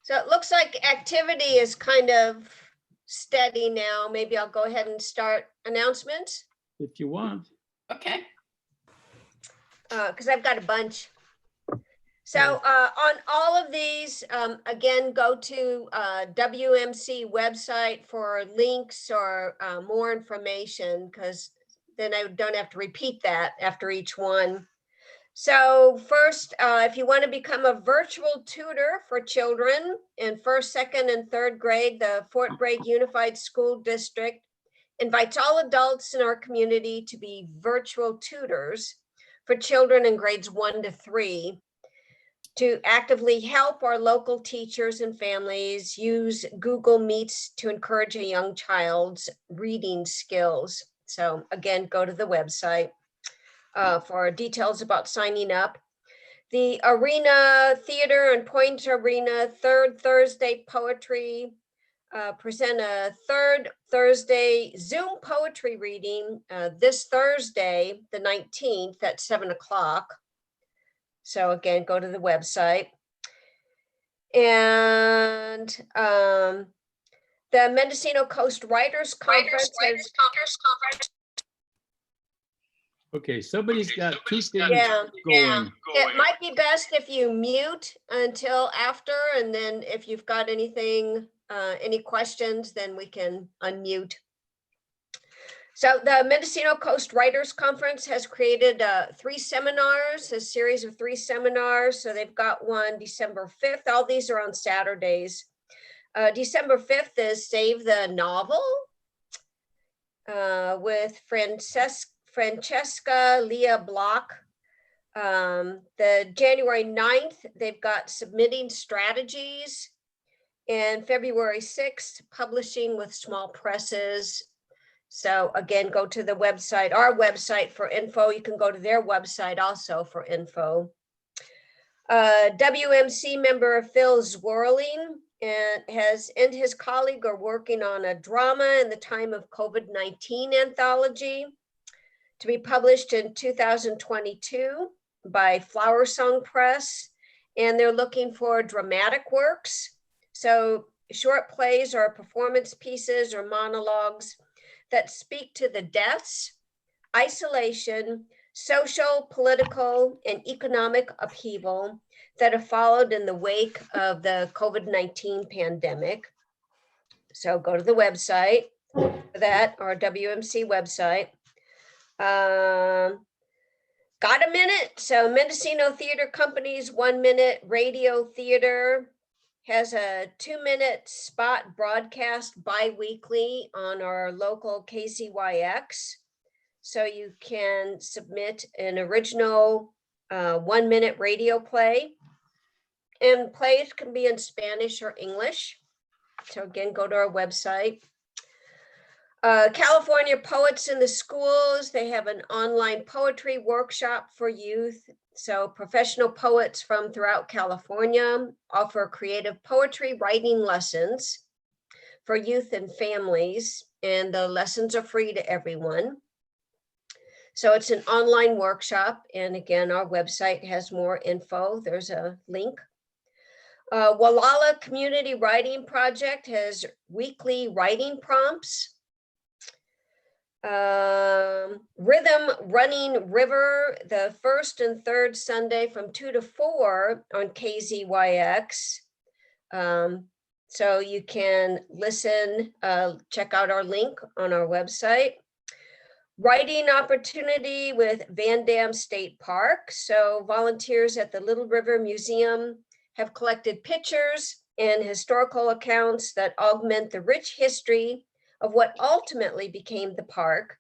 So it looks like activity is kind of steady now. Maybe I'll go ahead and start announcements. If you want. Okay. Because I've got a bunch. So on all of these, again, go to WMC website for links or more information, because then I don't have to repeat that after each one. So first, if you want to become a virtual tutor for children in first, second, and third grade, the Fort Bragg Unified School District invites all adults in our community to be virtual tutors for children in grades 1 to 3 to actively help our local teachers and families use Google Meets to encourage a young child's reading skills. So again, go to the website for details about signing up. The Arena Theater and Point Arena third Thursday poetry present a third Thursday Zoom poetry reading this Thursday, the 19th at 7 o'clock. So again, go to the website. And the Mendocino Coast Writers Conference. Okay, somebody's got two things Yeah. going. It might be best if you mute until after, and then if you've got anything, any questions, then we can unmute. So the Mendocino Coast Writers Conference has created 3 seminars, a series of 3 seminars. So they've got one December 5th. All these are on Saturdays. December 5th is Save the Novel with Francesca Leah Block. The January 9th, they've got Submitting Strategies. And February 6th, Publishing with Small Presses. So again, go to the website, our website for info. You can go to their website also for info. WMC member Phil Zwirling and his colleague are working on a drama in the time of COVID-19 anthology to be published in 2022 by Flower Song Press. And they're looking for dramatic works. So short plays or performance pieces or monologues that speak to the deaths, isolation, social, political, and economic upheaval that have followed in the wake of the COVID-19 pandemic. So go to the website for that, our WMC website. Got a minute? So Mendocino Theater Company's 1 minute radio theater has a 2-minute spot broadcast bi-weekly on our local KZYX. So you can submit an original 1-minute radio play. And plays can be in Spanish or English. So again, go to our website. California Poets in the Schools, they have an online poetry workshop for youth. So professional poets from throughout California offer creative poetry writing lessons for youth and families, and the lessons are free to everyone. So it's an online workshop, and again, our website has more info. There's a link. Walala Community Writing Project has weekly writing prompts. Rhythm Running River, the first and third Sunday from 2 to 4 on KZYX. So you can listen, check out our link on our website. Writing opportunity with Van Dam State Park. So volunteers at the Little River Museum have collected pictures and historical accounts that augment the rich history of what ultimately became the park.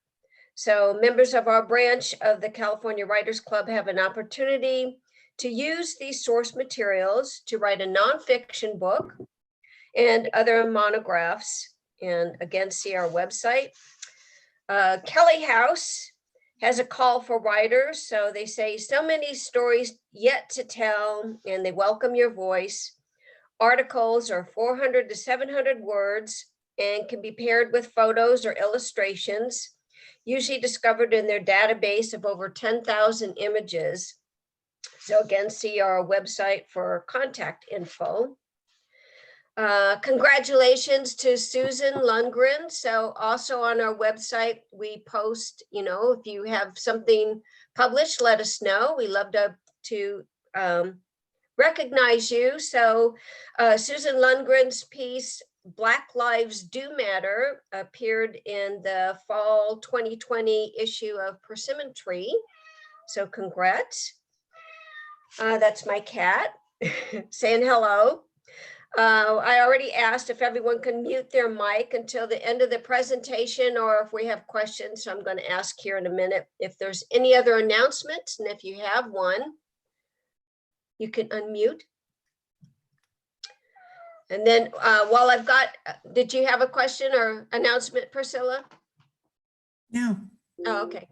So members of our branch of the California Writers Club have an opportunity to use these source materials to write a nonfiction book and other monographs. And again, see our website. Kelly House has a call for writers. So they say, so many stories yet to tell, and they welcome your voice. Articles are 400 to 700 words and can be paired with photos or illustrations, usually discovered in their database of over 10,000 images. So again, see our website for contact info. Congratulations to Susan Lundgren. So also on our website, we post, if you have something published, let us know. We love to recognize you. So Susan Lundgren's piece, Black Lives Do Matter, appeared in the fall 2020 issue of Persimmon Tree. So congrats. That's my cat saying hello. I already asked if everyone can mute their mic until the end of the presentation, or if we have questions. So I'm going to ask here in a minute if there's any other announcements, and if you have one, you can unmute. And then while I've got, did you have a question or announcement, Priscilla? No. Oh, okay.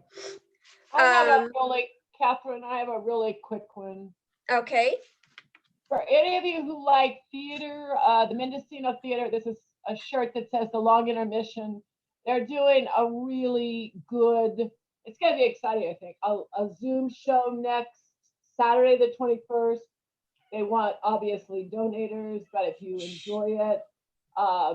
Catherine, I have a really quick one. Okay. For any of you who like theater, the Mendocino Theater, this is a shirt that says The Long Intermission. They're doing a really good, it's going to be exciting, I think, a Zoom show next Saturday, the 21st. They want, obviously, donators, but if you enjoy it,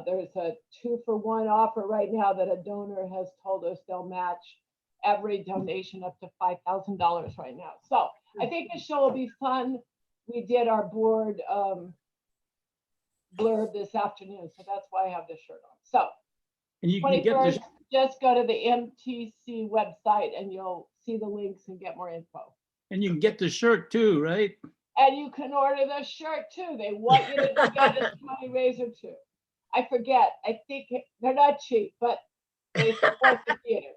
there's a 2-for-1 offer right now that a donor has told us they'll match every donation up to $5,000 right now. So I think the show will be fun. We did our board blurb this afternoon, so that's why I have this shirt on. So, And you can get 21st, this, just go to the MTC website and you'll see the links and get more info. and you can get the shirt too, right? And you can order the shirt too. They want you to get a Tony Razor too. I forget. I think they're not cheap, but they support the theater.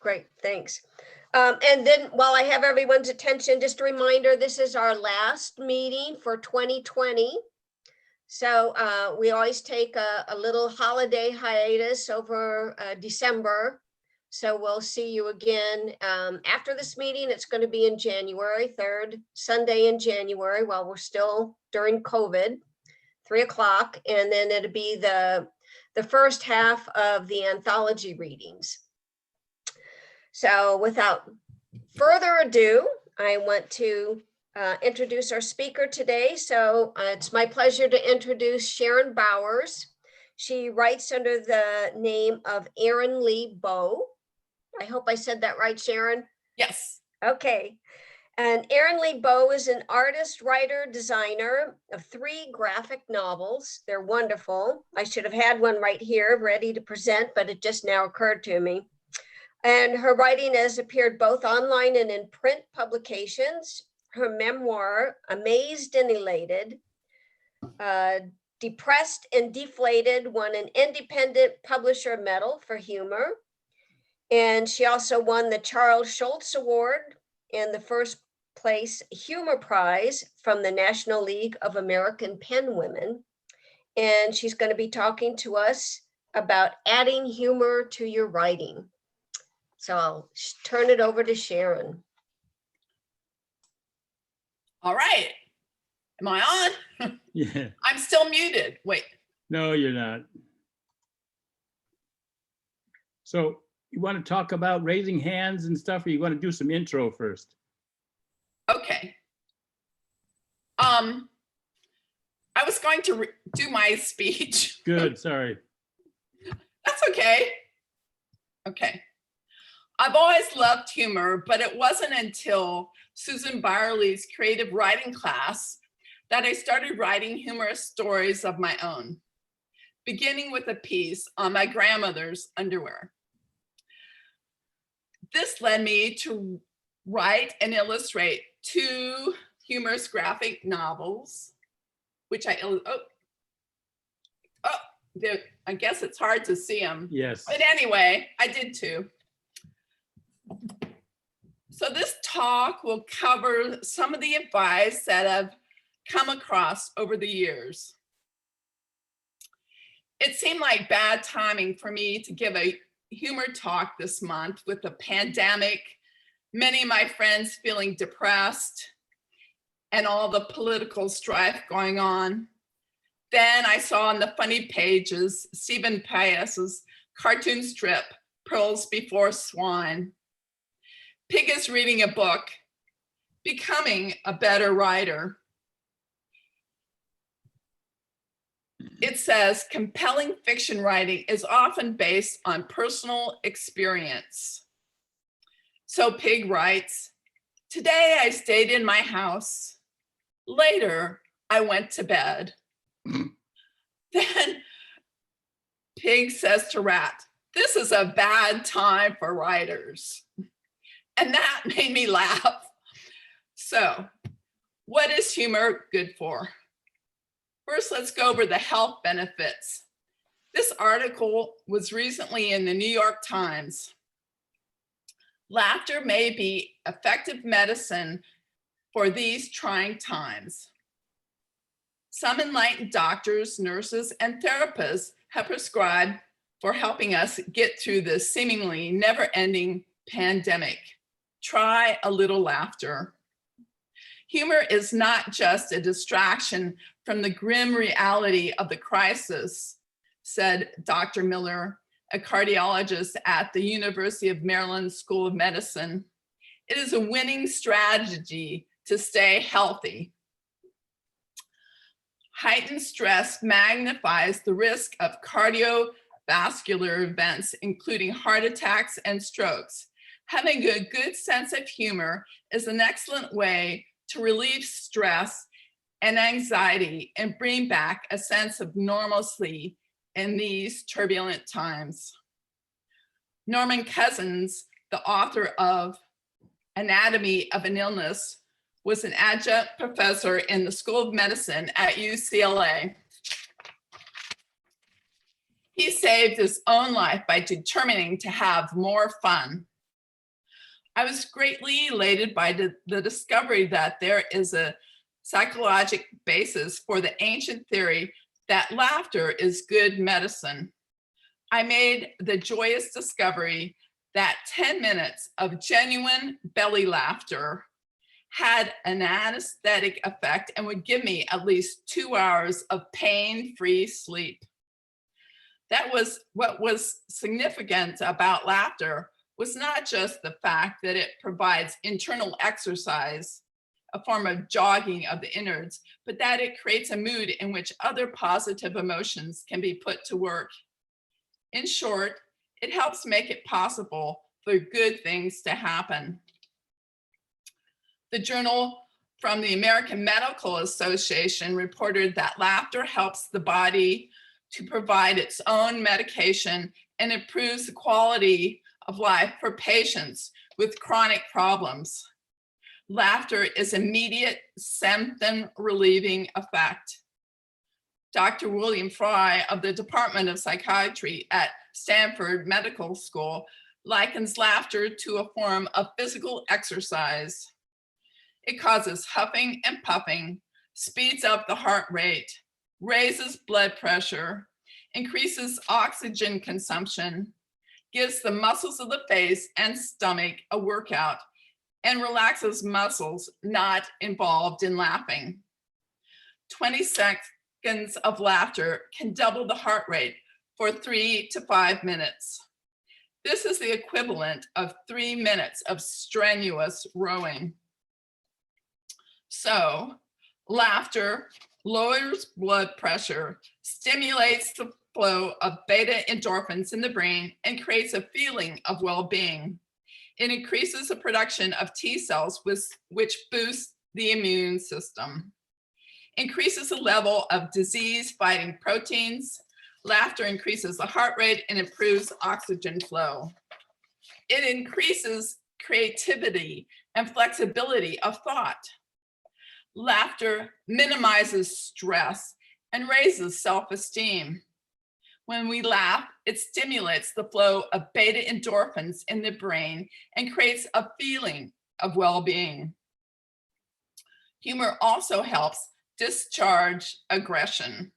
Great, thanks. And then while I have everyone's attention, just a reminder, this is our last meeting for 2020. So we always take a little holiday hiatus over December. So we'll see you again after this meeting. It's going to be in January, 3rd Sunday in January, while we're still during COVID, 3 o'clock. And then it'll be the first half of the anthology readings. So without further ado, I want to introduce our speaker today. So it's my pleasure to introduce Sharon Bowers. She writes under the name of Erin Lee Bow. I hope I said that right, Sharon. Yes. Okay. And Erin Lee Bow is an artist, writer, designer of 3 graphic novels. They're wonderful. I should have had one right here ready to present, but it just now occurred to me. And her writing has appeared both online and in print publications. Her memoir, Amazed and Elated, Depressed and Deflated, won an Independent Publisher Medal for humor. And she also won the Charles Schulz Award and the first place Humor Prize from the National League of American Pen Women. And she's going to be talking to us about adding humor to your writing. So I'll turn it over to Sharon. All right. Am I on? Yeah. I'm still muted. Wait. No, you're not. So you want to talk about raising hands and stuff, or you want to do some intro first? Okay. I was going to do my speech. Good, sorry. That's okay. Okay. I've always loved humor, but it wasn't until Susan Byerly's creative writing class that I started writing humorous stories of my own, beginning with a piece on my grandmother's underwear. This led me to write and illustrate 2 humorous graphic novels, which I guess it's hard to see them. Yes. But anyway, I did 2. So this talk will cover some of the advice that I've come across over the years. It seemed like bad timing for me to give a humor talk this month with the pandemic, many of my friends feeling depressed, and all the political strife going on. Then I saw on the funny pages Stephen Pias's cartoon strip, Pearls Before Swine. Pig is reading a book, becoming a better writer. It says compelling fiction writing is often based on personal experience. So Pig writes, today I stayed in my house. Later, I went to bed. Then Pig says to Rat, this is a bad time for writers. And that made me laugh. So, what is humor good for? First, let's go over the health benefits. This article was recently in the New York Times. Laughter may be effective medicine for these trying times. Some enlightened doctors, nurses, and therapists have prescribed for helping us get through this seemingly never-ending pandemic. Try a little laughter. Humor is not just a distraction from the grim reality of the crisis, said Dr. Miller, a cardiologist at the University of Maryland School of Medicine. It is a winning strategy to stay healthy. Heightened stress magnifies the risk of cardiovascular events, including heart attacks and strokes. Having a good sense of humor is an excellent way to relieve stress and anxiety and bring back a sense of normalcy in these turbulent times. Norman Cousins, the author of Anatomy of an Illness, was an adjunct professor in the School of Medicine at UCLA. He saved his own life by determining to have more fun. I was greatly elated by the discovery that there is a psychological basis for the ancient theory that laughter is good medicine. I made the joyous discovery that 10 minutes of genuine belly laughter had an anesthetic effect and would give me at least 2 hours of pain-free sleep. That was what was significant about laughter, was not just the fact that it provides internal exercise, a form of jogging of the innards, but that it creates a mood in which other positive emotions can be put to work. In short, it helps make it possible for good things to happen. The journal from the American Medical Association reported that laughter helps the body to provide its own medication and improves the quality of life for patients with chronic problems. Laughter is immediate symptom relieving effect. Dr. William Fry of the Department of Psychiatry at Stanford Medical School likens laughter to a form of physical exercise. It causes huffing and puffing, speeds up the heart rate, raises blood pressure, increases oxygen consumption, gives the muscles of the face and stomach a workout, and relaxes muscles not involved in laughing. 20 seconds of laughter can double the heart rate for 3 to 5 minutes. This is the equivalent of 3 minutes of strenuous rowing. So, laughter lowers blood pressure, stimulates the flow of beta endorphins in the brain, and creates a feeling of well-being. It increases the production of T cells, which boosts the immune system, increases the level of disease-fighting proteins. Laughter increases the heart rate and improves oxygen flow. It increases creativity and flexibility of thought. Laughter minimizes stress and raises self-esteem. When we laugh, it stimulates the flow of beta endorphins in the brain and creates a feeling of well-being. Humor also helps discharge aggression.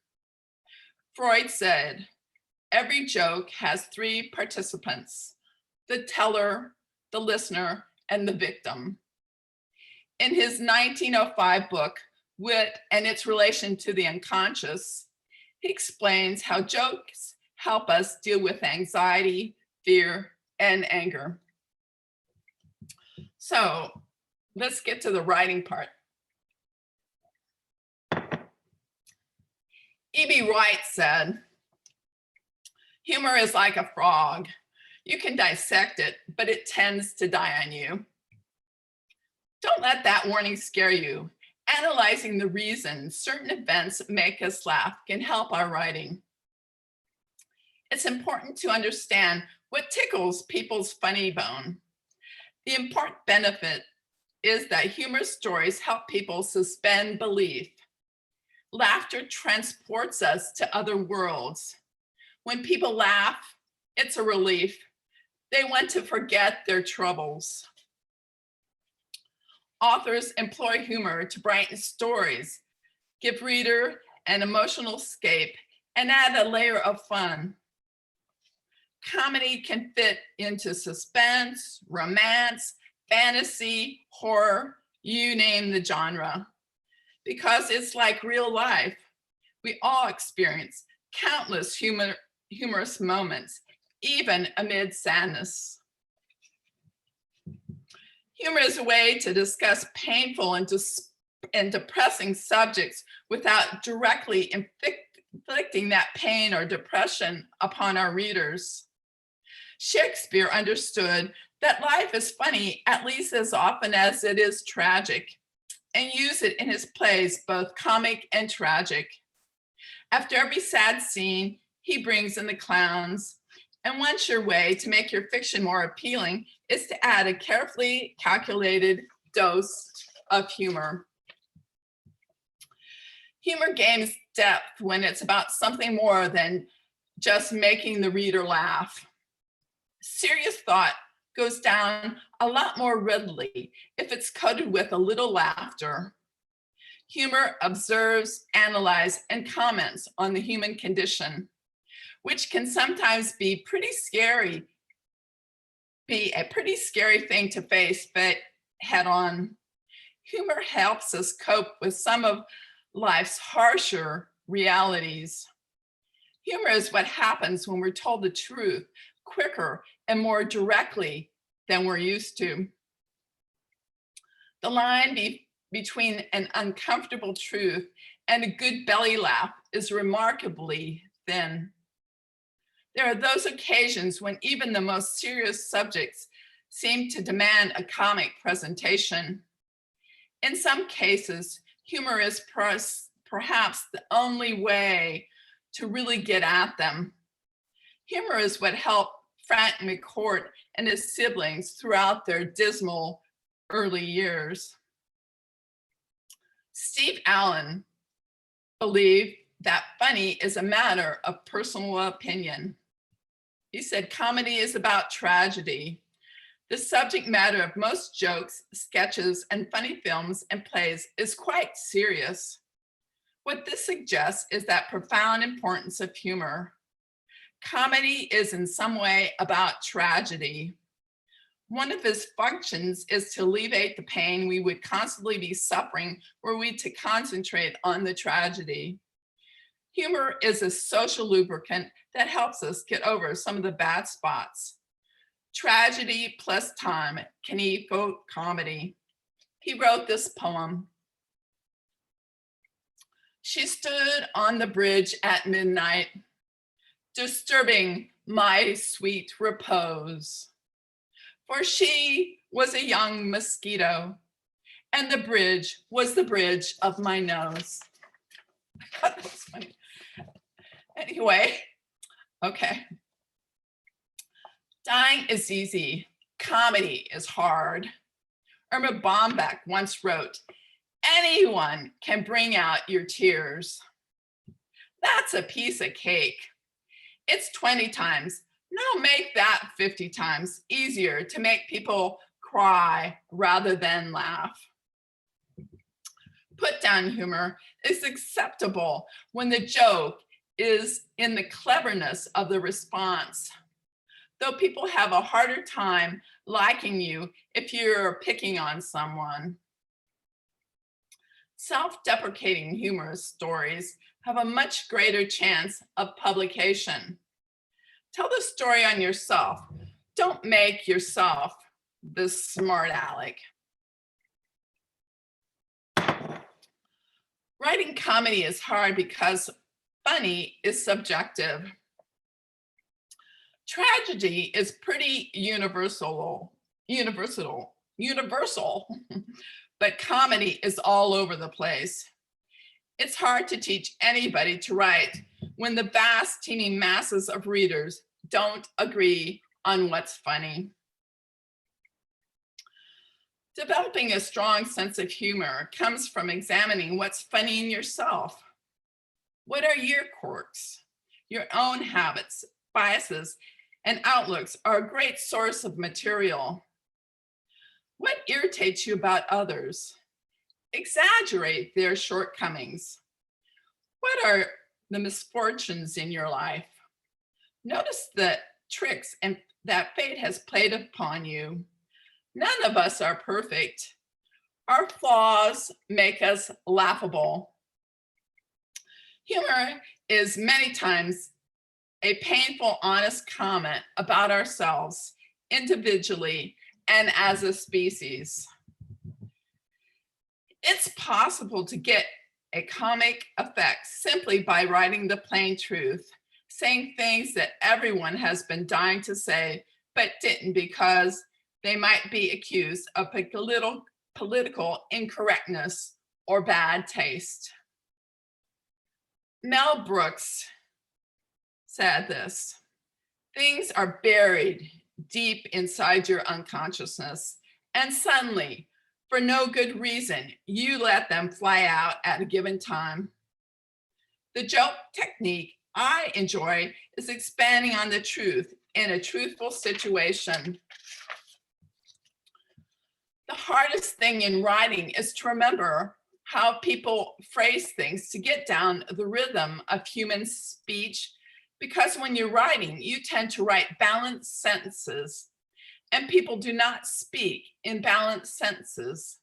Freud said, every joke has 3 participants: the teller, the listener, and the victim. In his 1905 book, Wit and Its Relation to the Unconscious, he explains how jokes help us deal with anxiety, fear, and anger. So let's get to the writing part. E.B. White said, humor is like a frog. You can dissect it, but it tends to die on you. Don't let that warning scare you. Analyzing the reasons certain events make us laugh can help our writing. It's important to understand what tickles people's funny bone. The important benefit is that humorous stories help people suspend belief. Laughter transports us to other worlds. When people laugh, it's a relief. They want to forget their troubles. Authors employ humor to brighten stories, give reader an emotional escape, and add a layer of fun. Comedy can fit into suspense, romance, fantasy, horror, you name the genre. Because it's like real life. We all experience countless humorous moments, even amid sadness. Humor is a way to discuss painful and depressing subjects without directly inflicting that pain or depression upon our readers. Shakespeare understood that life is funny at least as often as it is tragic, and used it in his plays, both comic and tragic. After every sad scene, he brings in the clowns. And one sure way to make your fiction more appealing is to add a carefully calculated dose of humor. Humor gains depth when it's about something more than just making the reader laugh. Serious thought goes down a lot more readily if it's coated with a little laughter. Humor observes, analyzes, and comments on the human condition, which can sometimes be a pretty scary thing to face head on. Humor helps us cope with some of life's harsher realities. Humor is what happens when we're told the truth quicker and more directly than we're used to. The line between an uncomfortable truth and a good belly laugh is remarkably thin. There are those occasions when even the most serious subjects seem to demand a comic presentation. In some cases, humor is perhaps the only way to really get at them. Humor is what helped Frank McCourt and his siblings throughout their dismal early years. Steve Allen believed that funny is a matter of personal opinion. He said, comedy is about tragedy. The subject matter of most jokes, sketches, and funny films and plays is quite serious. What this suggests is that profound importance of humor. Comedy is in some way about tragedy. One of its functions is to alleviate the pain we would constantly be suffering were we to concentrate on the tragedy. Humor is a social lubricant that helps us get over some of the bad spots. Tragedy plus time can equal comedy. He wrote this poem. She stood on the bridge at midnight, disturbing my sweet repose. For she was a young mosquito, and the bridge was the bridge of my nose. That was funny. Anyway, okay. Dying is easy. Comedy is hard. Irma Bombeck once wrote, anyone can bring out your tears. That's a piece of cake. It's 20 times. No, make that 50 times easier to make people cry rather than laugh. Put down humor is acceptable when the joke is in the cleverness of the response. Though people have a harder time liking you if you're picking on someone. Self-deprecating humorous stories have a much greater chance of publication. Tell the story on yourself. Don't make yourself the smart aleck. Writing comedy is hard because funny is subjective. Tragedy is pretty universal, but comedy is all over the place. It's hard to teach anybody to write when the vast teeming masses of readers don't agree on what's funny. Developing a strong sense of humor comes from examining what's funny in yourself. What are your quirks? Your own habits, biases, and outlooks are a great source of material. What irritates you about others? Exaggerate their shortcomings. What are the misfortunes in your life? Notice the tricks and that fate has played upon you. None of us are perfect. Our flaws make us laughable. Humor is many times a painful, honest comment about ourselves individually and as a species. It's possible to get a comic effect simply by writing the plain truth, saying things that everyone has been dying to say, but didn't because they might be accused of political incorrectness or bad taste. Mel Brooks said this: things are buried deep inside your unconsciousness, and suddenly, for no good reason, you let them fly out at a given time. The joke technique I enjoy is expanding on the truth in a truthful situation. The hardest thing in writing is to remember how people phrase things to get down the rhythm of human speech, because when you're writing, you tend to write balanced sentences, and people do not speak in balanced sentences.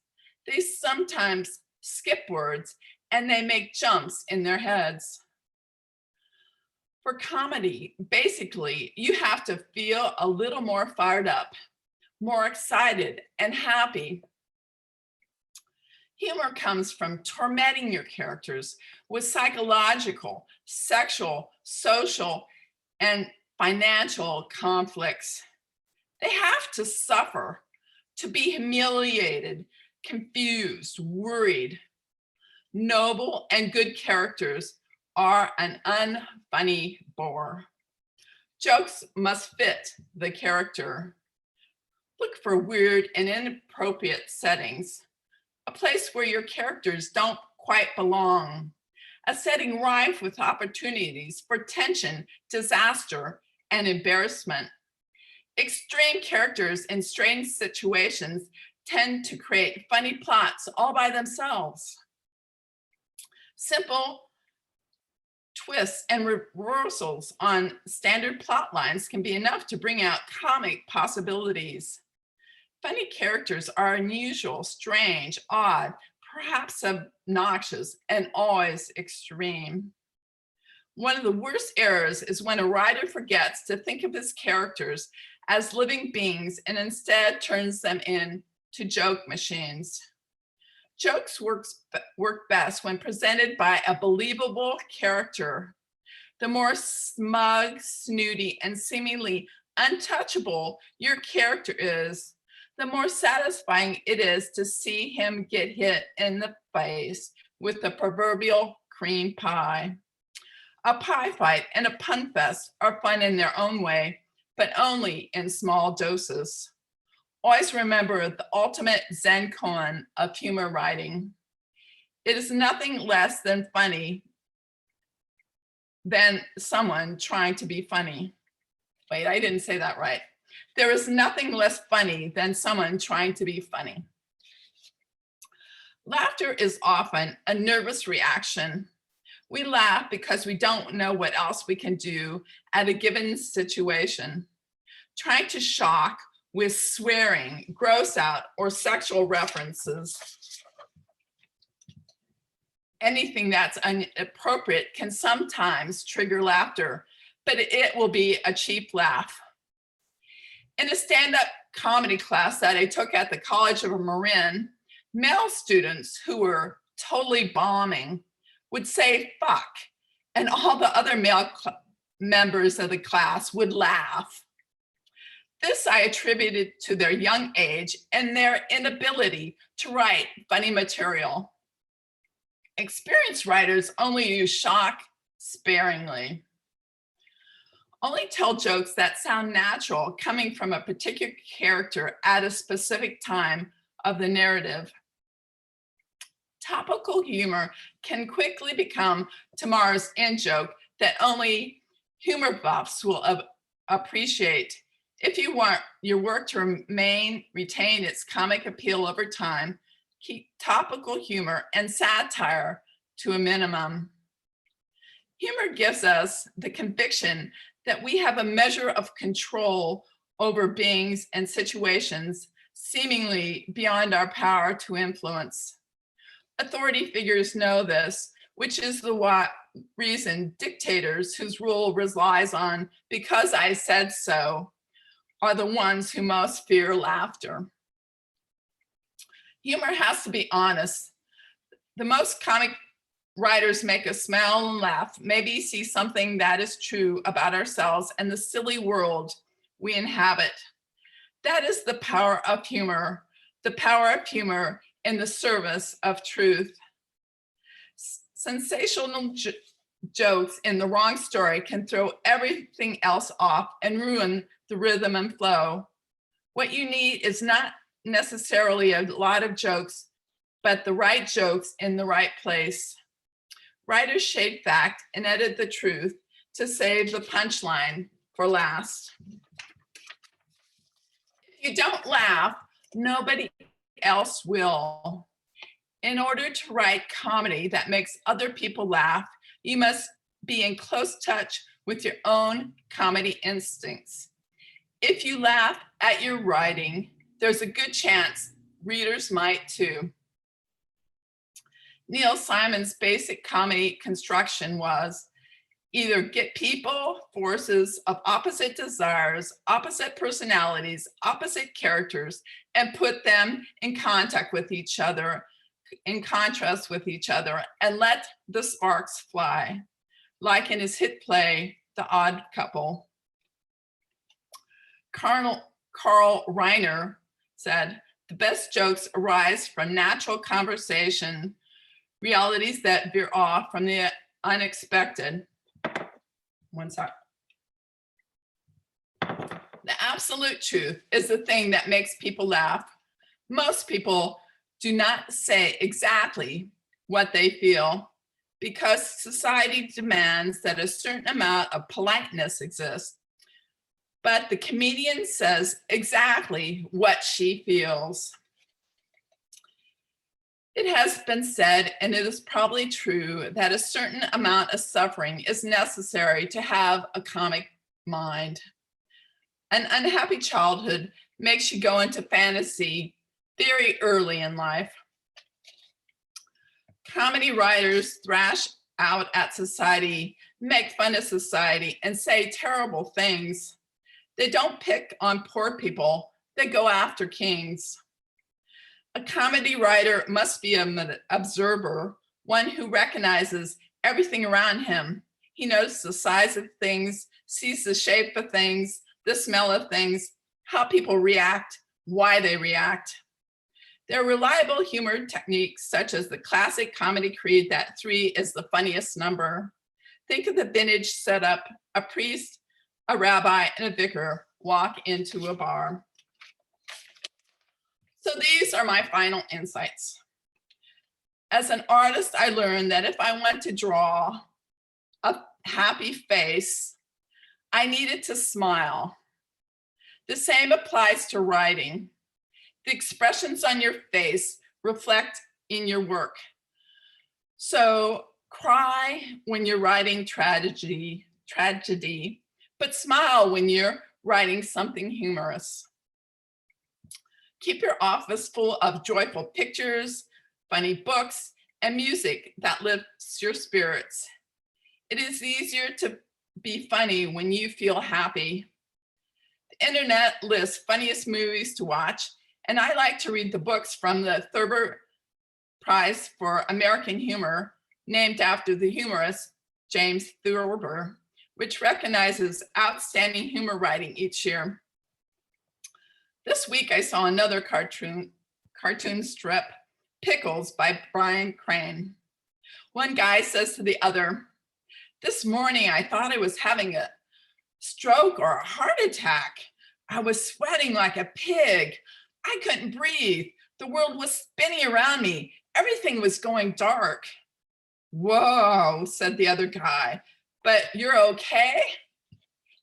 They sometimes skip words and they make jumps in their heads. For comedy, basically, you have to feel a little more fired up, more excited and happy. Humor comes from tormenting your characters with psychological, sexual, social, and financial conflicts. They have to suffer, to be humiliated, confused, worried. Noble and good characters are an unfunny bore. Jokes must fit the character. Look for weird and inappropriate settings, a place where your characters don't quite belong, a setting rife with opportunities for tension, disaster, and embarrassment. Extreme characters in strange situations tend to create funny plots all by themselves. Simple twists and reversals on standard plot lines can be enough to bring out comic possibilities. Funny characters are unusual, strange, odd, perhaps obnoxious, and always extreme. One of the worst errors is when a writer forgets to think of his characters as living beings and instead turns them into joke machines. Jokes work best when presented by a believable character. The more smug, snooty, and seemingly untouchable your character is, the more satisfying it is to see him get hit in the face with the proverbial cream pie. A pie fight and a pun fest are fun in their own way, but only in small doses. Always remember the ultimate Zen koan of humor writing. It is nothing less than funny than someone trying to be funny. Wait, I didn't say that right. There is nothing less funny than someone trying to be funny. Laughter is often a nervous reaction. We laugh because we don't know what else we can do at a given situation. Trying to shock with swearing, gross out, or sexual references. Anything that's inappropriate can sometimes trigger laughter, but it will be a cheap laugh. In a stand-up comedy class that I took at the College of Marin, male students who were totally bombing, would say fuck, and all the other male members of the class would laugh. This I attributed to their young age and their inability to write funny material. Experienced writers only use shock sparingly. Only tell jokes that sound natural coming from a particular character at a specific time of the narrative. Topical humor can quickly become tomorrow's in-joke that only humor buffs will appreciate. If you want your work to retain its comic appeal over time, keep topical humor and satire to a minimum. Humor gives us the conviction that we have a measure of control over beings and situations seemingly beyond our power to influence. Authority figures know this, which is the reason dictators whose rule relies on "because I said so" are the ones who most fear laughter. Humor has to be honest. The most comic writers make us smile and laugh, maybe see something that is true about ourselves and the silly world we inhabit. That is the power of humor in the service of truth. Sensational jokes in the wrong story can throw everything else off and ruin the rhythm and flow. What you need is not necessarily a lot of jokes, but the right jokes in the right place. Writers shape fact and edit the truth to save the punchline for last. If you don't laugh, nobody else will. In order to write comedy that makes other people laugh, you must be in close touch with your own comedy instincts. If you laugh at your writing, there's a good chance readers might too. Neil Simon's basic comedy construction was either get people, forces of opposite desires, opposite personalities, opposite characters, and put them in contact with each other, in contrast with each other, and let the sparks fly, like in his hit play, The Odd Couple. Carl Reiner said, "The best jokes arise from natural conversation, realities that veer off from the unexpected." One sec. The absolute truth is the thing that makes people laugh. Most people do not say exactly what they feel because society demands that a certain amount of politeness exists. But the comedian says exactly what she feels. It has been said, and it is probably true, that a certain amount of suffering is necessary to have a comic mind. An unhappy childhood makes you go into fantasy very early in life. Comedy writers thrash out at society, make fun of society, and say terrible things. They don't pick on poor people, they go after kings. A comedy writer must be an observer, one who recognizes everything around him. He knows the size of things, sees the shape of things, the smell of things, how people react, why they react. There are reliable humor techniques such as the classic comedy creed that 3 is the funniest number. Think of the vintage setup: a priest, a rabbi, and a vicar walk into a bar. So these are my final insights. As an artist, I learned that if I want to draw a happy face, I needed to smile. The same applies to writing. The expressions on your face reflect in your work. So cry when you're writing tragedy, but smile when you're writing something humorous. Keep your office full of joyful pictures, funny books, and music that lifts your spirits. It is easier to be funny when you feel happy. The internet lists funniest movies to watch, and I like to read the books from the Thurber Prize for American Humor, named after the humorist James Thurber, which recognizes outstanding humor writing each year. This week, I saw another cartoon strip, Pickles by Brian Crane. One guy says to the other, "This morning, I thought I was having a stroke or a heart attack. I was sweating like a pig. I couldn't breathe. The world was spinning around me. Everything was going dark." "Whoa," said the other guy, "but you're okay?"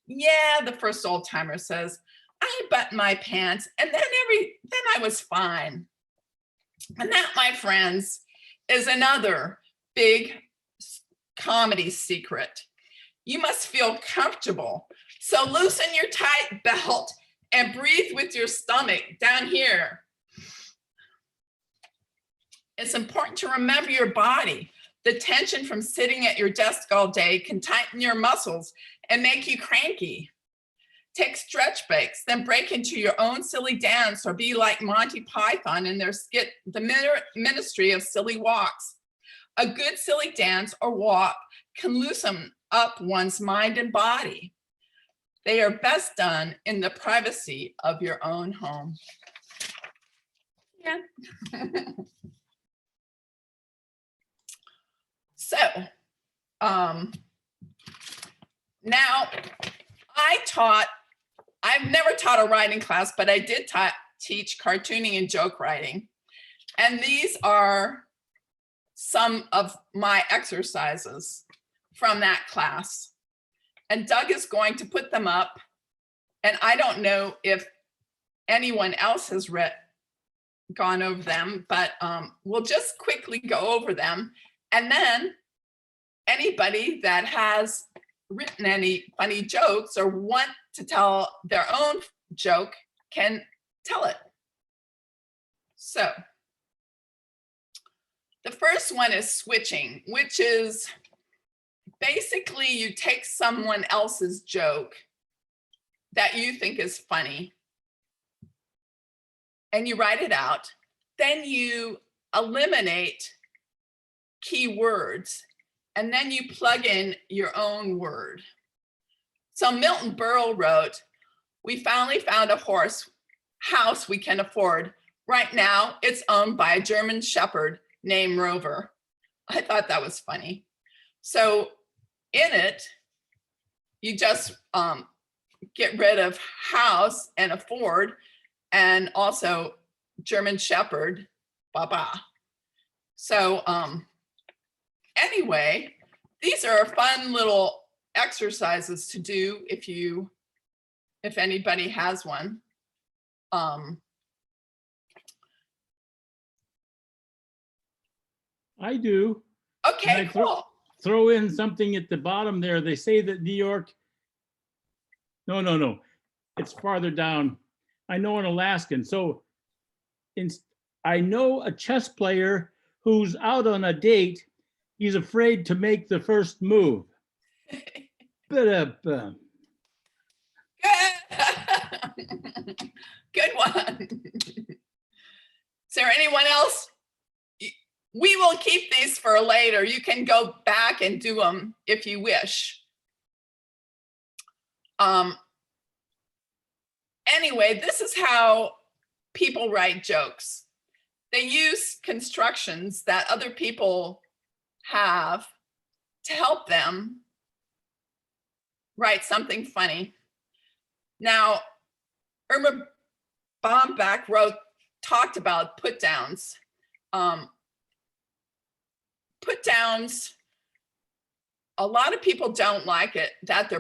"Yeah," the first old timer says, "I buttoned my pants and then I was fine." And that, my friends, is another big comedy secret. You must feel comfortable. So loosen your tight belt and breathe with your stomach down here. It's important to remember your body. The tension from sitting at your desk all day can tighten your muscles and make you cranky. Take stretch breaks, then break into your own silly dance, or be like Monty Python in their skit, The Ministry of Silly Walks. A good silly dance or walk can loosen up one's mind and body. They are best done in the privacy of your own home. Yeah. So, now I've never taught a writing class, but I did teach cartooning and joke writing. And these are some of my exercises from that class. And Doug is going to put them up. And I don't know if anyone else has gone over them, but we'll just quickly go over them. And then anybody that has written any funny jokes or want to tell their own joke can tell it. So the first one is switching, which is basically you take someone else's joke that you think is funny and you write it out. Then you eliminate key words, and then you plug in your own word. So Milton Berle wrote, "We finally found a house we can afford. Right now, it's owned by a German Shepherd named Rover." I thought that was funny. So in it, you just get rid of house and afford, and also German Shepherd, baba. So anyway, these are fun little exercises to do if anybody has one. I do. Okay, And I cool. Throw in something at the bottom there. They say that New York, no, it's farther down. I know an Alaskan. So I know a chess player who's out on a date. He's afraid to make the first move. But Good one. Is there anyone else? We will keep these for later. You can go back and do them if you wish. Anyway, this is how people write jokes. They use constructions that other people have to help them write something funny. Now, Irma Bombach talked about put downs. Put downs, a lot of people don't like it, that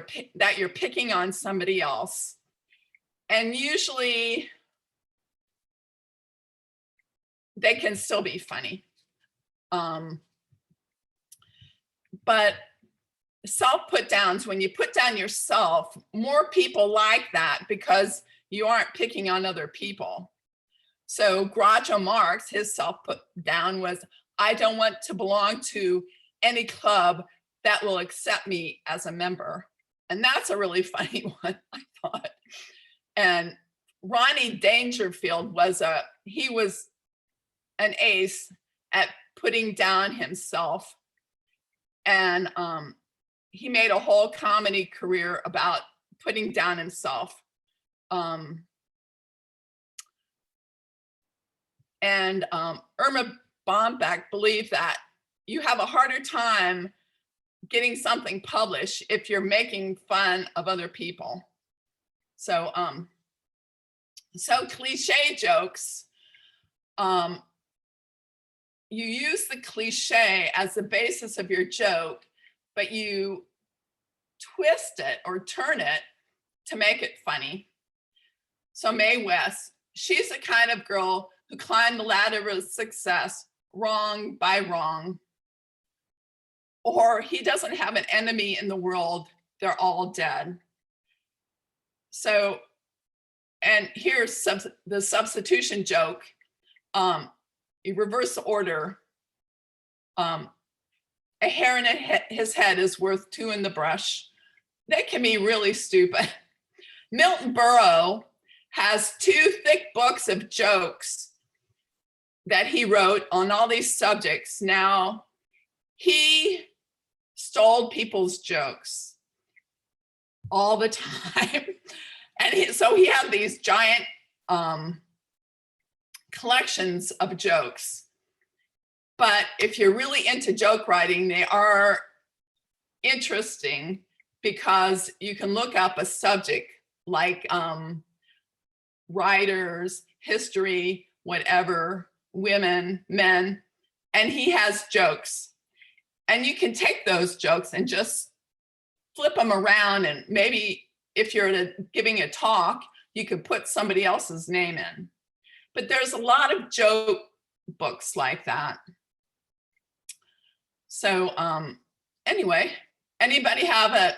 you're picking on somebody else. And usually they can still be funny. But self put downs, when you put down yourself, more people like that because you aren't picking on other people. So Groucho Marx, his self put down was, "I don't want to belong to any club that will accept me as a member." And that's a really funny one, I thought. And Ronnie Dangerfield he was an ace, at putting down himself. And he made a whole comedy career about putting down himself. Irma Bombeck believed that you have a harder time getting something published if you're making fun of other people. So cliche jokes, you use the cliche as the basis of your joke, but you twist it or turn it to make it funny. So Mae West, she's the kind of girl who climbed the ladder of success wrong by wrong. Or he doesn't have an enemy in the world, they're all dead. So, and here's the substitution joke. You reverse the order. A hair in his head is worth two in the brush. That can be really stupid. Milton Berle has 2 thick books of jokes that he wrote on all these subjects. Now, he stole people's jokes all the time. And so he had these giant collections of jokes. But if you're really into joke writing, they are interesting because you can look up a subject like writers, history, whatever, women, men, and he has jokes. And you can take those jokes and just flip them around, and maybe if you're giving a talk, you could put somebody else's name in. But there's a lot of joke books like that. So anyway, anybody have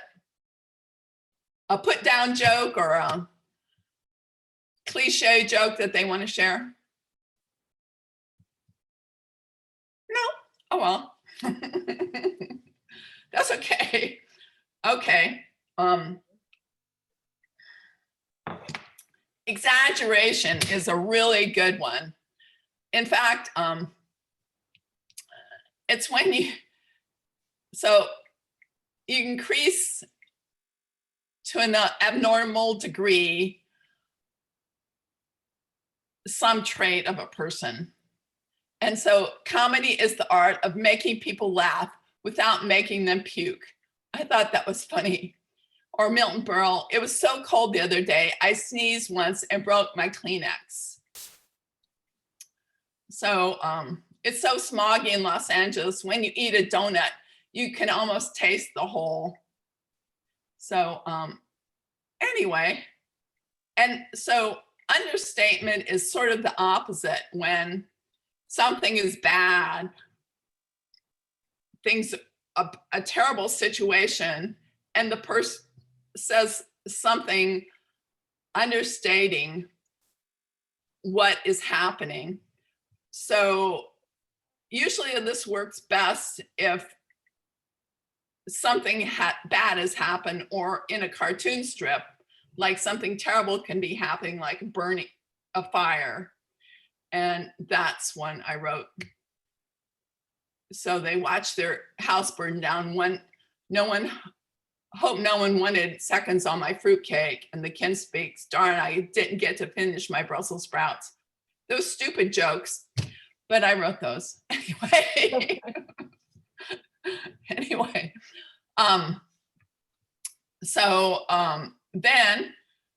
a put down joke or a cliche joke that they want to share? No? Oh, well. That's okay. Okay. Exaggeration is a really good one. In fact, it's when you increase to an abnormal degree some trait of a person. And so comedy is the art of making people laugh without making them puke. I thought that was funny. Or Milton Berle, it was so cold the other day, I sneezed once and broke my Kleenex. So it's so smoggy in Los Angeles, when you eat a donut, you can almost taste the hole. So anyway, and so understatement is sort of the opposite. When something is bad, a terrible situation, and the person says something understating what is happening. So usually this works best if something bad has happened, or in a cartoon strip, like something terrible can be happening, like burning a fire. And that's one I wrote. So they watched their house burn down. Hope no one wanted seconds on my fruitcake. And the kin speaks, darn, I didn't get to finish my Brussels sprouts. Those stupid jokes, but I wrote those anyway. Anyway, then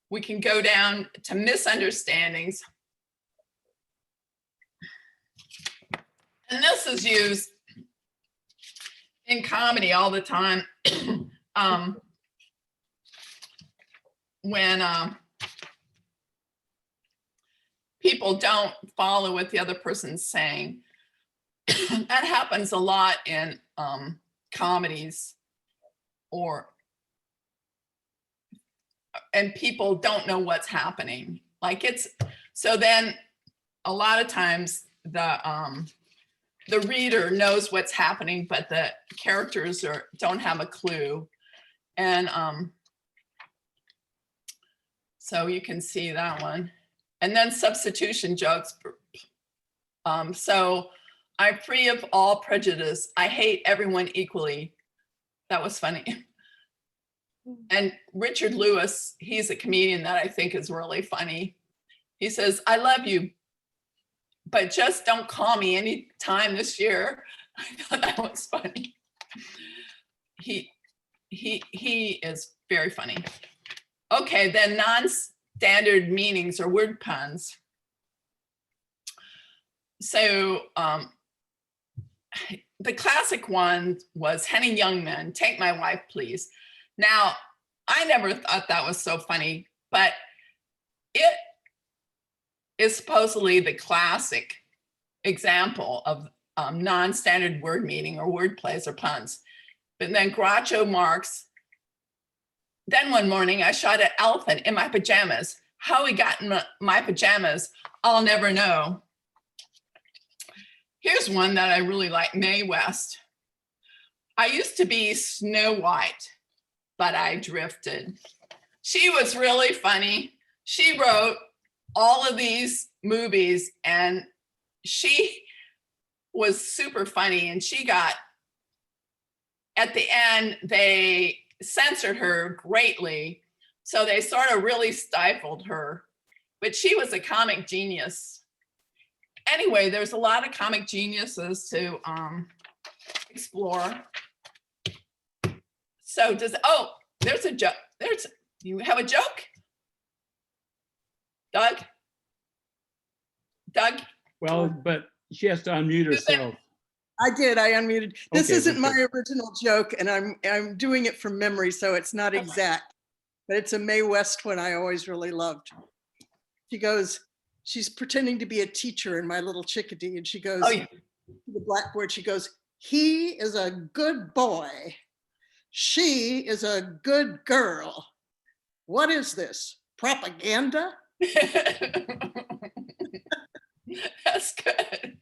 we can go down to misunderstandings. And this is used in comedy all the time. When people don't follow what the other person's saying. That happens a lot in comedies, and people don't know what's happening. So then a lot of times the reader knows what's happening, but the characters don't have a clue. And so you can see that one. And then substitution jokes. So I'm free of all prejudice. I hate everyone equally. That was funny. And Richard Lewis, he's a comedian that I think is really funny. He says, I love you, but just don't call me any time this year. I thought that was funny. He is very funny. Okay, then non-standard meanings or word puns. So the classic one was Henny Youngman, take my wife, please. Now, I never thought that was so funny, but it is supposedly the classic example of non-standard word meaning or word plays or puns. But then Groucho Marx, then one morning I shot an elephant in my pajamas. How he got in my pajamas, I'll never know. Here's one that I really like, Mae West. I used to be Snow White, but I drifted. She was really funny. She wrote all of these movies and she was super funny, and she got, at the end, they censored her greatly. So they sort of really stifled her, but she was a comic genius. Anyway, there's a lot of comic geniuses to explore. So there's a joke. You have a joke? Doug? Well, but she has to unmute herself. I did, I unmuted. This Okay, isn't my okay. original joke, and I'm doing it from memory, so it's not exact. But it's a Mae West one I always really loved. She goes, she's pretending to be a teacher in My Little Chickadee, and she goes Oh, yeah. to the blackboard, she goes, he is a good boy. She is a good girl. What is this? Propaganda? That's good.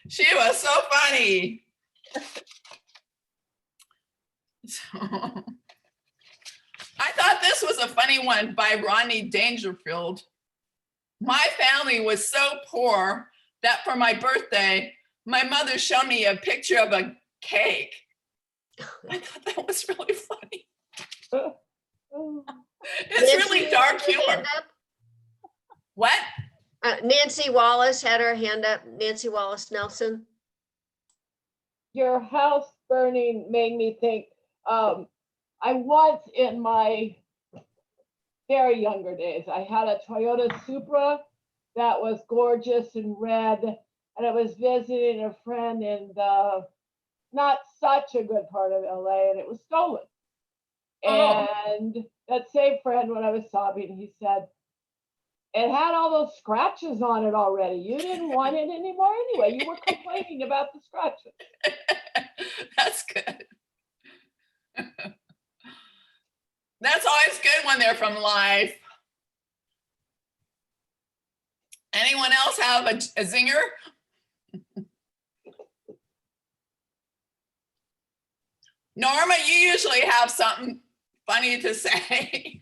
She was so funny. So, I thought this was a funny one by Rodney Dangerfield. My family was so poor that for my birthday, my mother showed me a picture of a cake. I thought that was really funny. It's really dark humor. What? Nancy Wallace had her hand up. Nancy Wallace Nelson. Your house burning made me think, I once in my very younger days, I had a Toyota Supra that was gorgeous and red, and I was visiting a friend in the not such a good part of LA, and it was stolen. Oh. And that same friend, when I was sobbing, he said, it had all those scratches on it already. You didn't want it anymore anyway. You were complaining about the scratches. That's good. That's always good when they're from life. Anyone else have a zinger? Norma, you usually have something funny to say.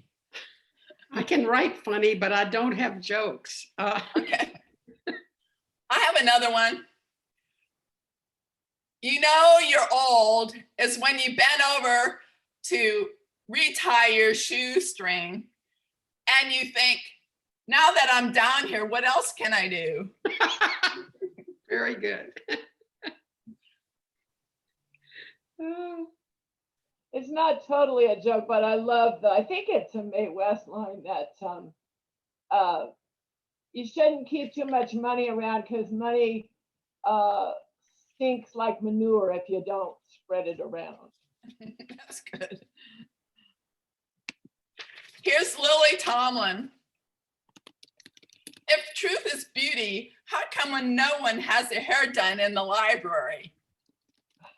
I can write funny, but I don't have jokes. Okay. I have another one. You know you're old is when you bend over to retie your shoestring and you think, now that I'm down here, what else can I do? Very good. It's not totally a joke, but I love I think it's a Mae West line that you shouldn't keep too much money around because money stinks like manure if you don't spread it around. That's good. Here's Lily Tomlin. If truth is beauty, how come when no one has their hair done in the library?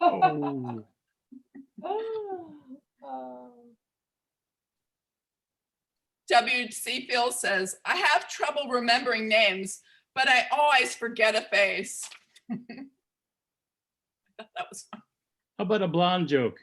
Oh, W.C. Field says, I have trouble remembering names, but I always forget a face. I thought that was fun. how about a blonde joke?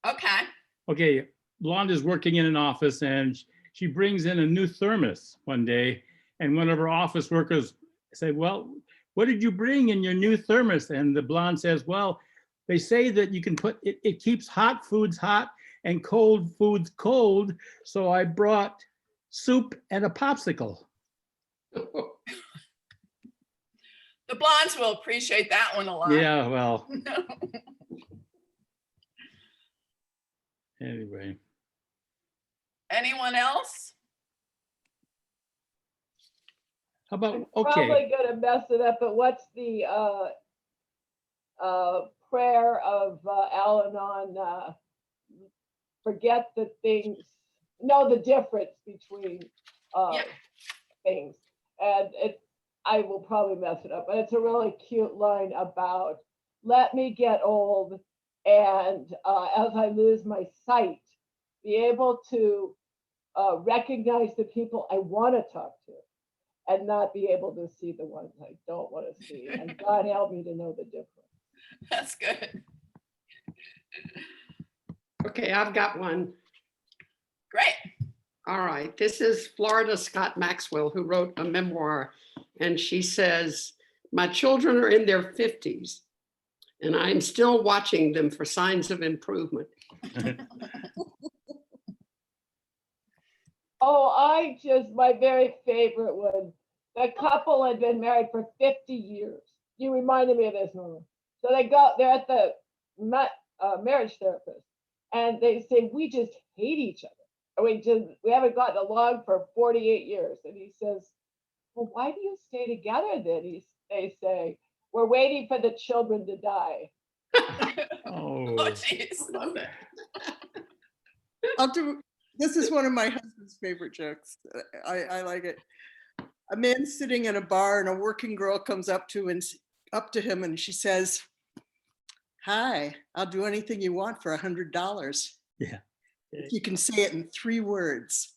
Okay. Okay, blonde is working in an office and she brings in a new thermos one day, and one of her office workers said, well, what did you bring in your new thermos? And the blonde says, well, they say that you can put, it keeps hot foods hot and cold foods cold. So I brought soup and a popsicle. The blondes will appreciate that one a lot. Yeah, well, anyway. Anyone else? How about, I'm okay, probably gonna mess it up, but what's the prayer of Al-Anon? Forget the things, know the difference between Yeah. things. And I will probably mess it up, but it's a really cute line about let me get old and as I lose my sight, be able to recognize the people I want to talk to and not be able to see the ones I don't want to see. And God help me to know the difference. That's good. Okay, I've got one. Great. All right, this is Florida Scott Maxwell, who wrote a memoir, and she says, my children are in their 50s, and I'm still watching them for signs of improvement. Oh, my very favorite one. The couple had been married for 50 years. You reminded me of this, Norma. So they're at the marriage therapist, and they say, we just hate each other. We haven't gotten along for 48 years. And he says, well, why do you stay together then? They say, we're waiting for the children to die. Oh, oh, geez. Love it. This is one of my husband's favorite jokes. I like it. A man sitting in a bar and a working girl comes up to him and she says, hi, I'll do anything you want for $100. yeah. If you can say it in 3 words.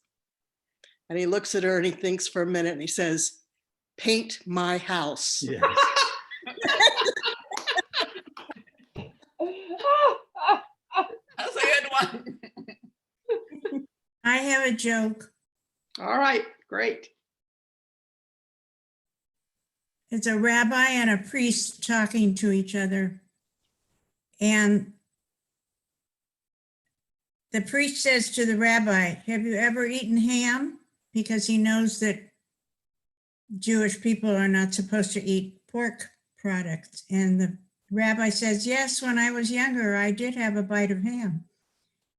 And he looks at her and he thinks for a minute and he says, paint my house. Yes. That's a good one. I have a joke. All right, great. It's a rabbi and a priest talking to each other. And the priest says to the rabbi, have you ever eaten ham? Because he knows that Jewish people are not supposed to eat pork products. And the rabbi says, yes, when I was younger, I did have a bite of ham.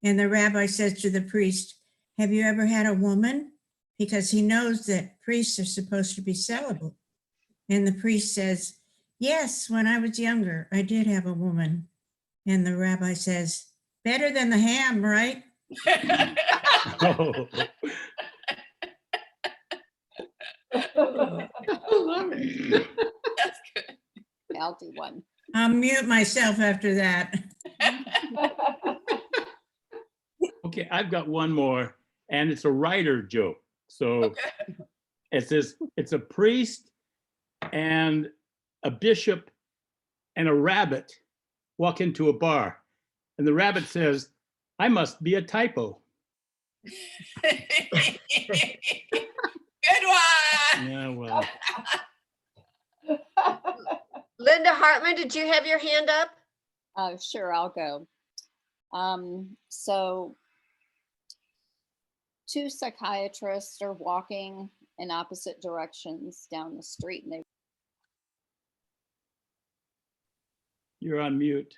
And the rabbi says to the priest, have you ever had a woman? Because he knows that priests are supposed to be celibate. And the priest says, yes, when I was younger, I did have a woman. And the rabbi says, better than the ham, right? Oh, I love it. That's good. I'll do one. I'll mute myself after that. okay, I've got one more, and it's a writer joke. So Okay. it says, it's a priest and a bishop and a rabbit walk into a bar. And the rabbit says, I must be a typo. Good one. Yeah, well, Linda Hartman, did you have your hand up? Sure, I'll go. So 2 psychiatrists are walking in opposite directions down the street, and you're on mute.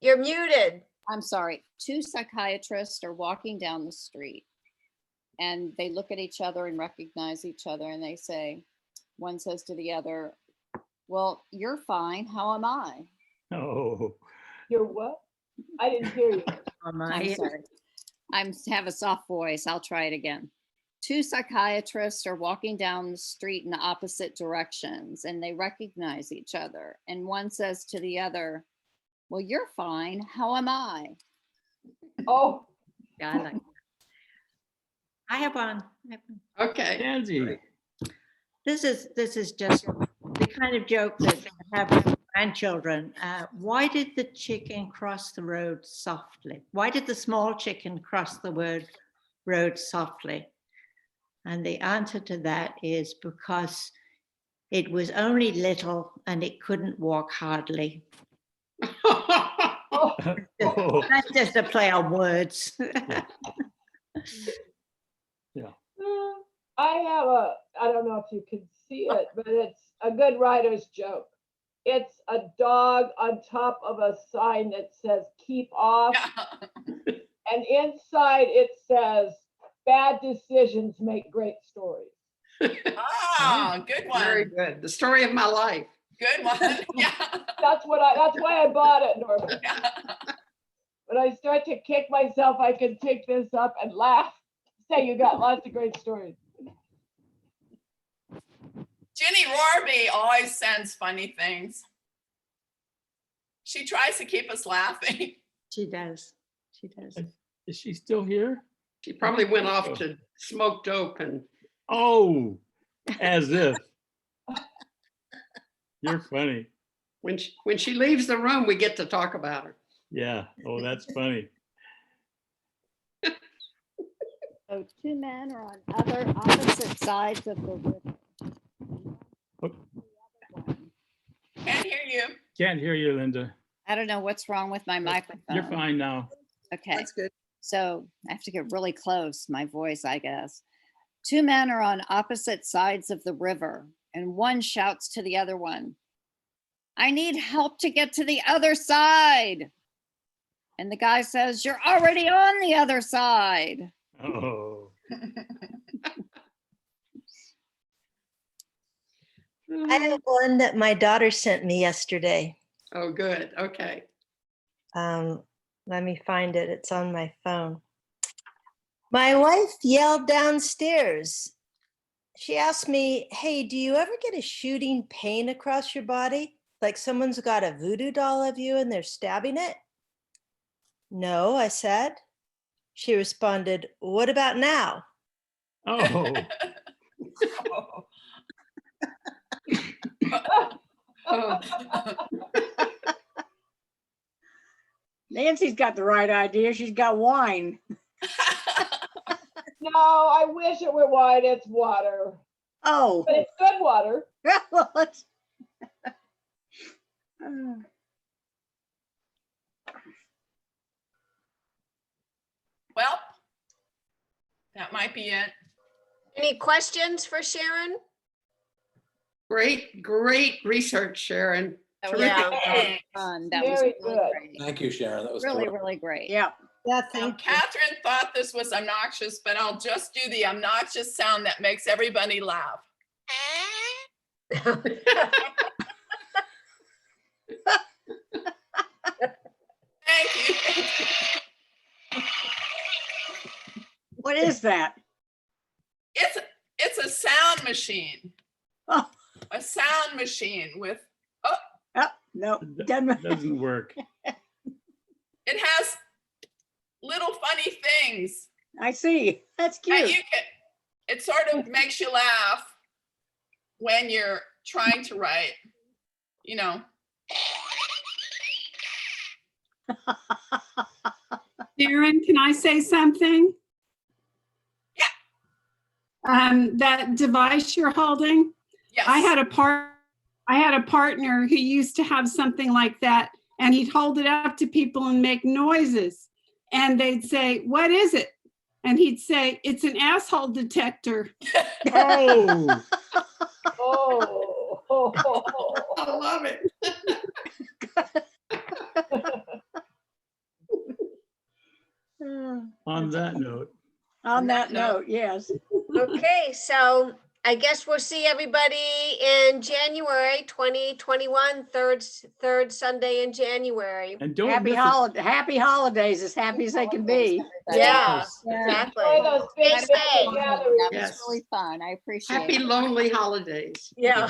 You're muted. I'm sorry, 2 psychiatrists are walking down the street, and they look at each other and recognize each other, and they say, one says to the other, well, you're fine, how am I? Oh, You're what? I didn't hear you. I'm sorry. I have a soft voice. I'll try it again. 2 psychiatrists are walking down the street in opposite directions, and they recognize each other. And one says to the other, well, you're fine. How am I? Oh, Yeah, I like that. I have one. Okay. Tansy. This is just the kind of joke that I have with grandchildren. Why did the chicken cross the road softly? Why did the small chicken cross the road softly? And the answer to that is because It was only little and it couldn't walk hardly. Oh, Oh, That's just a play on words. I don't know if you can see it, but it's a good writer's joke. It's a dog on top of a sign that says keep off, and inside it says bad decisions make great stories. Ah, good Very one. good. The story of my life. Good one. Yeah. That's why I bought it, Norman. Yeah. When I start to kick myself, I can pick this up and laugh. Say you got lots of great stories. Ginny Rorby always sends funny things. She tries to keep us laughing. She does. She does. is she still here? She probably went off to smoke dope and Oh, as if. You're funny. when she leaves the room, we get to talk about her. Yeah. Oh, that's funny. So 2 men are on opposite sides of the river. Can't hear you. Can't hear you, Linda. I don't know what's wrong with my microphone. You're fine now. Okay. That's good. So I have to get really close, my voice, I guess. 2 men are on opposite sides of the river, and one shouts to the other one, I need help to get to the other side. And the guy says, you're already on the other side. Oh, I have one that my daughter sent me yesterday. Oh, good. Okay. Let me find it. It's on my phone. My wife yelled downstairs. She asked me, hey, do you ever get a shooting pain across your body? Like someone's got a voodoo doll of you and they're stabbing it? No, I said. She responded, what about now? oh, Oh, Nancy's got the right idea. She's got wine. No, I wish it were wine. It's water, Oh. but it's good water. Well, it's- Well, that might be it. Any questions for Sharon? great research, Sharon. That was Yeah. really fun. That was Very really good. great. Thank you, Sharon. That was Really, terrific. really great. yeah. Yeah, Now, thank you. Catherine thought this was obnoxious, but I'll just do the obnoxious sound that makes everybody laugh. Thank you. What is that? It's a sound machine. Oh. A sound machine with, Oh, no. that doesn't work. it has little funny things. I see. That's And cute. you can, it sort of makes you laugh when you're trying to write, you know. Sharon, can I say something? Yeah. That device you're holding, Yes. I had a partner who used to have something like that, and he'd hold it up to people and make noises. And they'd say, what is it? And he'd say, it's an asshole detector. Oh, Oh. I love it. on that note. On that note, yes. Okay, so I guess we'll see everybody in January 2021, third Sunday in January. And don't Happy miss it. happy holidays, as happy as they can be. Yeah, Yeah. exactly. Enjoy those big, Stay big safe. That gatherings. was Yes. really fun. I appreciate Happy it. lonely holidays. Yeah.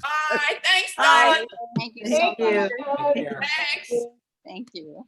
Bye. Thanks, Bye. Dawn. Thank you so Thank you. much. Sharon. Yeah. Thanks. Thank you.